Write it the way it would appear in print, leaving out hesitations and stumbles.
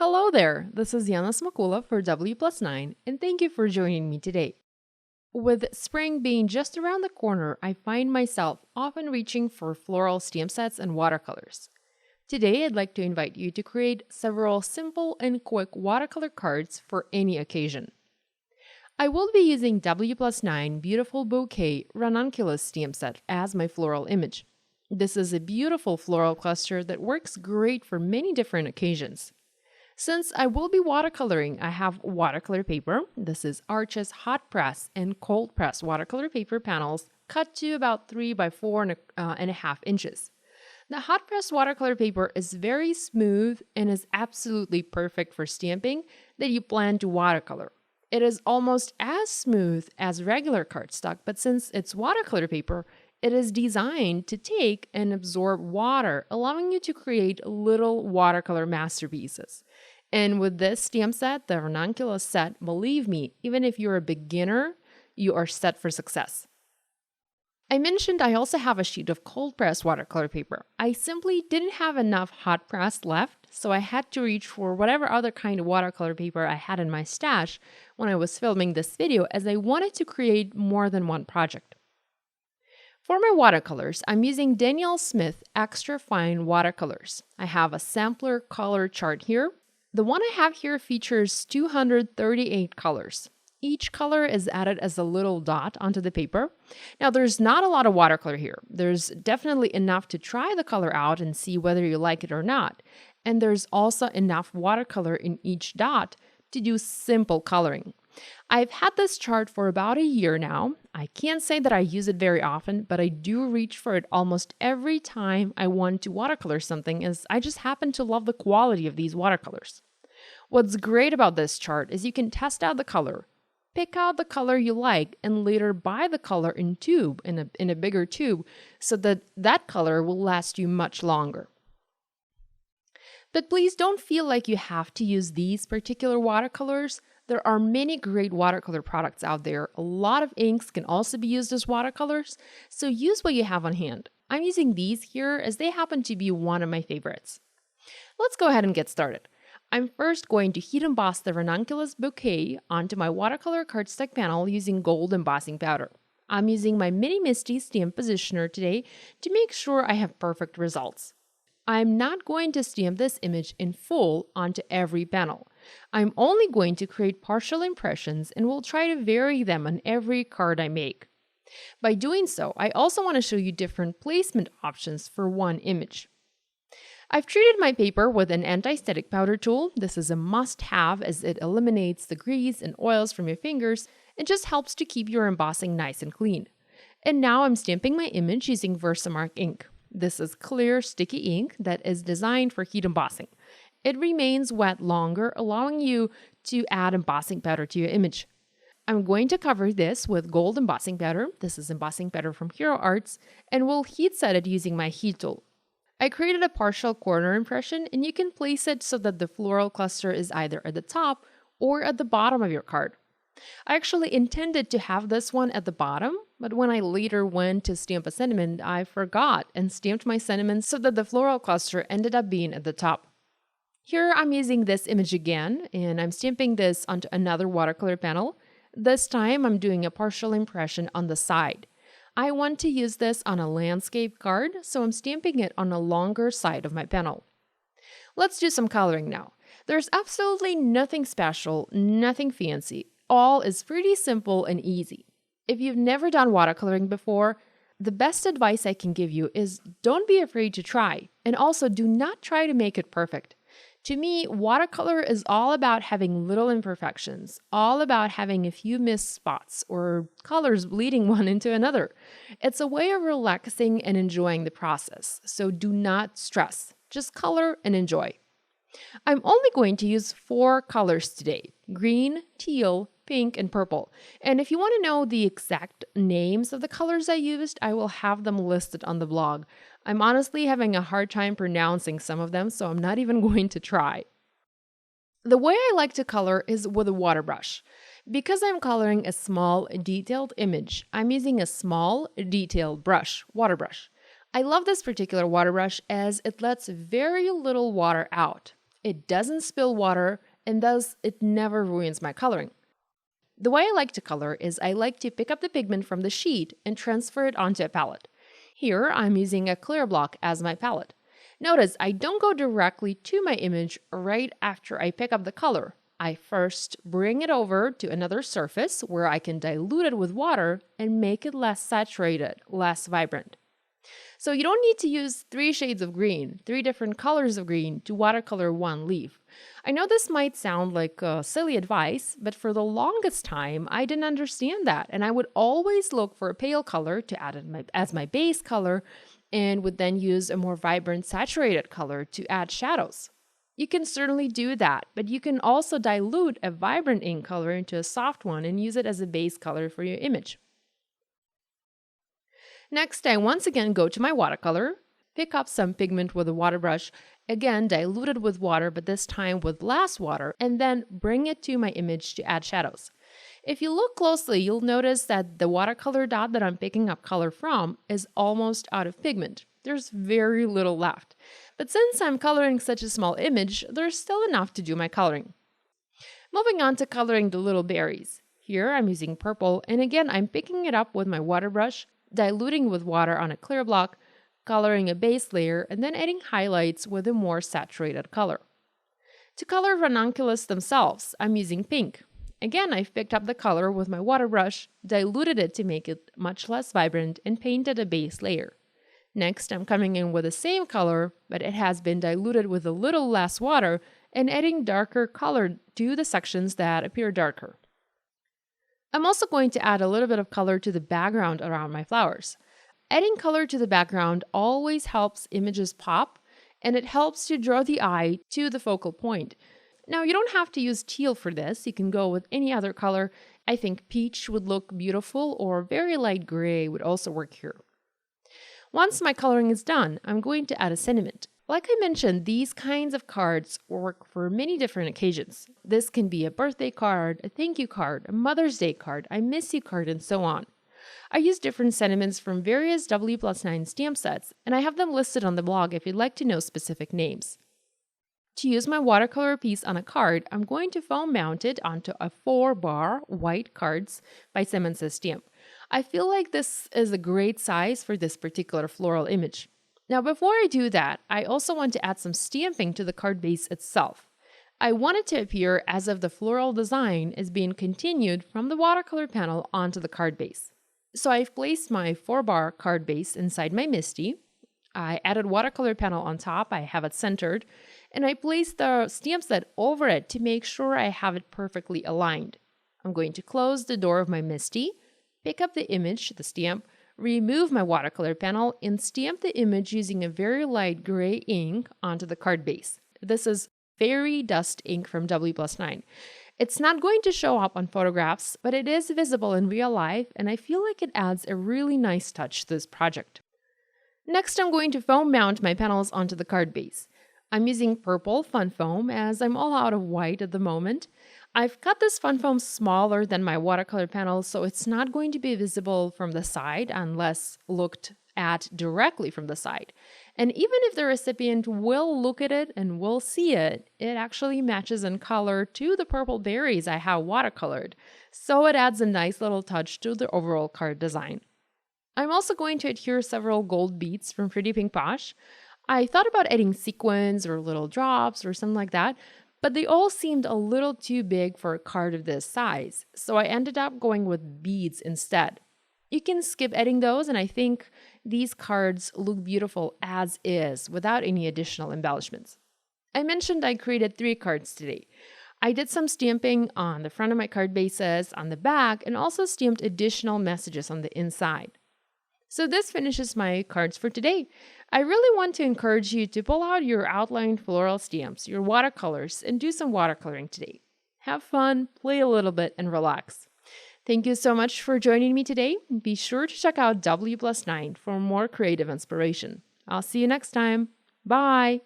Hello there, this is Yana Smakula for W+9, and thank you for joining me today. With spring being just around the corner, I find myself often reaching for floral stamp sets and watercolors. Today, I'd like to invite you to create several simple and quick watercolor cards for any occasion. I will be using W+9 Beautiful Bouquet Ranunculus stamp set as my floral image. This is a beautiful floral cluster that works great for many different occasions. Since I will be watercoloring, I have watercolor paper. This is Arches hot press and cold press watercolor paper panels cut to about 3 by 4.5 inches. The hot press watercolor paper is very smooth and is absolutely perfect for stamping that you plan to watercolor. It is almost as smooth as regular cardstock, but since it's watercolor paper, it is designed to take and absorb water, allowing you to create little watercolor masterpieces. And with this stamp set, the Ranunculus set, believe me, even if you're a beginner, you are set for success. I mentioned I also have a sheet of cold press watercolor paper. I simply didn't have enough hot press left, so I had to reach for whatever other kind of watercolor paper I had in my stash when I was filming this video, as I wanted to create more than one project. For my watercolors, I'm using Danielle Smith Extra Fine Watercolors. I have a sampler color chart here. The one I have here features 238 colors. Each color is added as a little dot onto the paper. Now, there's not a lot of watercolor here. There's definitely enough to try the color out and see whether you like it or not. And there's also enough watercolor in each dot to do simple coloring. I've had this chart for about a year now. I can't say that I use it very often, but I do reach for it almost every time I want to watercolor something, as I just happen to love the quality of these watercolors. What's great about this chart is you can test out the color, pick out the color you like, and later buy the color in a bigger tube, so that that color will last you much longer. But please don't feel like you have to use these particular watercolors. There are many great watercolor products out there. A lot of inks can also be used as watercolors, so use what you have on hand. I'm using these here as they happen to be one of my favorites. Let's go ahead and get started. I'm first going to heat emboss the Ranunculus Bouquet onto my watercolor cardstock panel using gold embossing powder. I'm using my Mini Misty stamp positioner today to make sure I have perfect results. I'm not going to stamp this image in full onto every panel. I'm only going to create partial impressions and will try to vary them on every card I make. By doing so, I also want to show you different placement options for one image. I've treated my paper with an anti-static powder tool. This is a must-have as it eliminates the grease and oils from your fingers and just helps to keep your embossing nice and clean. And now I'm stamping my image using Versamark ink. This is clear, sticky ink that is designed for heat embossing. It remains wet longer, allowing you to add embossing powder to your image. I'm going to cover this with gold embossing powder. This is embossing powder from Hero Arts, and will heat set it using my heat tool. I created a partial corner impression, and you can place it so that the floral cluster is either at the top or at the bottom of your card. I actually intended to have this one at the bottom, but when I later went to stamp a sentiment, I forgot and stamped my sentiment so that the floral cluster ended up being at the top. Here I'm using this image again, and I'm stamping this onto another watercolor panel. This time I'm doing a partial impression on the side. I want to use this on a landscape card, so I'm stamping it on a longer side of my panel. Let's do some coloring now. There's absolutely nothing special, nothing fancy. All is pretty simple and easy. If you've never done watercoloring before, the best advice I can give you is don't be afraid to try, and also do not try to make it perfect. To me, watercolor is all about having little imperfections, all about having a few missed spots or colors bleeding one into another. It's a way of relaxing and enjoying the process, so do not stress. Just color and enjoy. I'm only going to use 4 colors today: green, teal, pink, and purple. And if you want to know the exact names of the colors I used, I will have them listed on the blog. I'm honestly having a hard time pronouncing some of them, so I'm not even going to try. The way I like to color is with a water brush. Because I'm coloring a small, detailed image, I'm using a small, detailed water brush. I love this particular water brush as it lets very little water out. It doesn't spill water, and thus it never ruins my coloring. The way I like to color is I like to pick up the pigment from the sheet and transfer it onto a palette. Here, I'm using a clear block as my palette. Notice I don't go directly to my image right after I pick up the color. I first bring it over to another surface where I can dilute it with water and make it less saturated, less vibrant. So you don't need to use 3 shades of green, 3 different colors of green to watercolor one leaf. I know this might sound like silly advice, but for the longest time, I didn't understand that, and I would always look for a pale color to add as my base color, and would then use a more vibrant saturated color to add shadows. You can certainly do that, but you can also dilute a vibrant ink color into a soft one and use it as a base color for your image. Next, I once again go to my watercolor, pick up some pigment with a water brush, again diluted with water, but this time with less water, and then bring it to my image to add shadows. If you look closely, you'll notice that the watercolor dot that I'm picking up color from is almost out of pigment. There's very little left. But since I'm coloring such a small image, there's still enough to do my coloring. Moving on to coloring the little berries. Here I'm using purple, and again I'm picking it up with my water brush, diluting with water on a clear block, coloring a base layer, and then adding highlights with a more saturated color. To color ranunculus themselves, I'm using pink. Again, I've picked up the color with my water brush, diluted it to make it much less vibrant, and painted a base layer. Next, I'm coming in with the same color, but it has been diluted with a little less water, and adding darker color to the sections that appear darker. I'm also going to add a little bit of color to the background around my flowers. Adding color to the background always helps images pop, and it helps to draw the eye to the focal point. Now, you don't have to use teal for this. You can go with any other color. I think peach would look beautiful, or very light gray would also work here. Once my coloring is done, I'm going to add a sentiment. Like I mentioned, these kinds of cards work for many different occasions. This can be a birthday card, a thank you card, a Mother's Day card, I miss you card, and so on. I use different sentiments from various W+9 stamp sets, and I have them listed on the blog if you'd like to know specific names. To use my watercolor piece on a card, I'm going to foam mount it onto a 4-bar white cards by Simmons & Stamp. I feel like this is a great size for this particular floral image. Now, before I do that, I also want to add some stamping to the card base itself. I want it to appear as if the floral design is being continued from the watercolor panel onto the card base. So I've placed my 4-bar card base inside my MISTI. I added watercolor panel on top, I have it centered, and I placed the stamp set over it to make sure I have it perfectly aligned. I'm going to close the door of my MISTI, pick up the image, the stamp, remove my watercolor panel, and stamp the image using a very light gray ink onto the card base. This is Fairy Dust ink from W+9. It's not going to show up on photographs, but it is visible in real life, and I feel like it adds a really nice touch to this project. Next, I'm going to foam mount my panels onto the card base. I'm using purple fun foam as I'm all out of white at the moment. I've cut this fun foam smaller than my watercolor panel, so it's not going to be visible from the side unless looked at directly from the side. And even if the recipient will look at it and will see it, it actually matches in color to the purple berries I have watercolored, so it adds a nice little touch to the overall card design. I'm also going to adhere several gold beads from Pretty Pink Posh. I thought about adding sequins or little drops or something like that, but they all seemed a little too big for a card of this size, so I ended up going with beads instead. You can skip adding those, and I think these cards look beautiful as is without any additional embellishments. I mentioned I created 3 cards today. I did some stamping on the front of my card bases, on the back, and also stamped additional messages on the inside. So this finishes my cards for today. I really want to encourage you to pull out your outlined floral stamps, your watercolors, and do some watercoloring today. Have fun, play a little bit, and relax. Thank you so much for joining me today. Be sure to check out W+9 for more creative inspiration. I'll see you next time. Bye!